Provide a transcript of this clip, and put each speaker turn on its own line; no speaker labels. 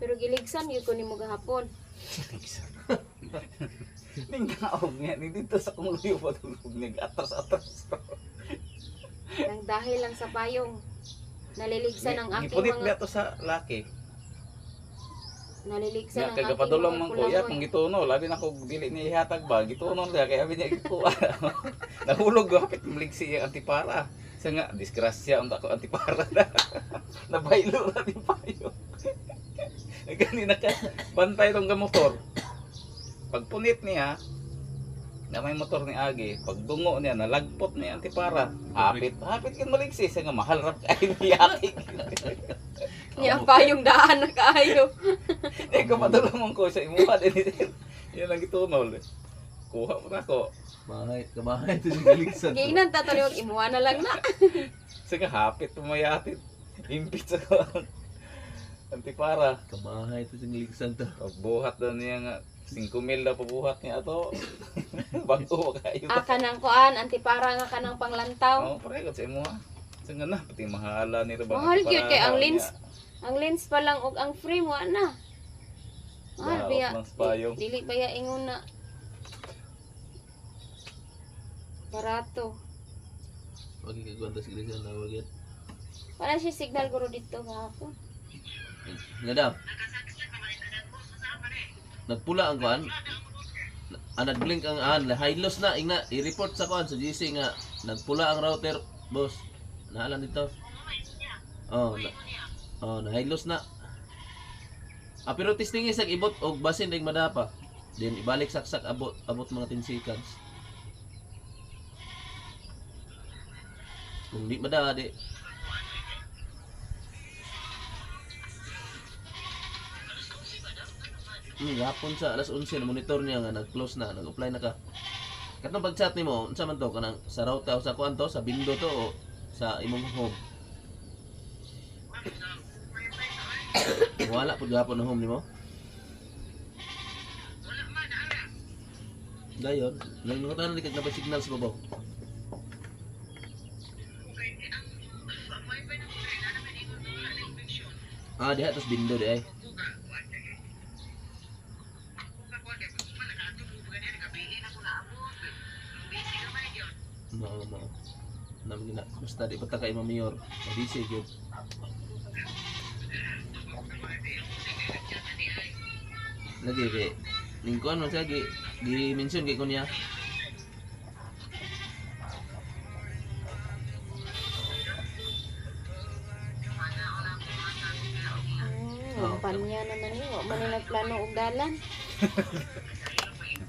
Pero giligsan yun ko ni mo gahapon.
Ning kaog nga ni dito sa kong luyo patulog nag-atras-atras.
Nang dahil lang sa payong. Naliligsan ang aking
Gipunit
mga...
niya to sa laki.
Naliligsan
Nga
ang aking
kagapadulong
mga
man ko ya kung
kulangoy.
gituno labi na ko dili ni ihatag ba gituno niya kaya abi niya gikuha. Nahulog gapit maligsi yung antipara. Sa nga disgrasya unta ko antipara na. Nabaylo na di payo. Kanina ka bantay tong motor. Pagpunit niya na may motor ni Agi, pagdungo niya nalagpot niya antipara. Hapit kin maligsi sa nga mahal rap kay niyatik.
Niya payong daan na kaayo.
Eh, kapadulong mong ko sa imuha din. Yan ang gitunol. Kuha mo na ko.
Kamahay ito yung galigsan.
Gingnan tataliwag imuha na lang na.
Sige, hapit mayatit. Impit sa ko. Antipara.
Kamahay ito yung galigsan to.
Pagbuhat na niya nga. 5,000 na pabuhat niya ito. Bago kayo.
Aka ng kuan, antipara nga ka ng panglantaw.
Oo, pareho sa imuha. Sige na, pati mahala ni Rabang.
Mahal cute kay ang lens. Ang lens pa lang og ang frame wa na. Mahal
Daot
biya.
ng spayong.
Dili baya ingon na. Barato.
Wag ikagwanta sa galigsan na wag yan.
Wala siya signal guro dito gahapon.
Nadam. Nagpula ang kuan. Nag-blink ang high loss na ingna i-report sa kuan sa GC nga nagpula ang router, boss. Naalan dito. Oh, na high loss na. Pero testing isag ibot og basin ding madapa. Then ibalik saksak abot mga 10 seconds. Kung di madada di. Gapon sa alas 11 na monitor niya nga nag-close na, nag-apply na ka. Katong pag-chat nimo, unsa man to kanang sa router o sa kuan to, sa bindo to o sa imong home? Wala pud gapon ang home nimo. Dayon, nangutan na dikit na ba signal sa babaw? Diha tos bindo di ay. Mao. Namin na basta di pa kay Mayor. Mabisi gyud. Lagi kay lingkon man siya gi-mention kay kunya.
Ang panya naman yun. Wa man na nagplano og dalan.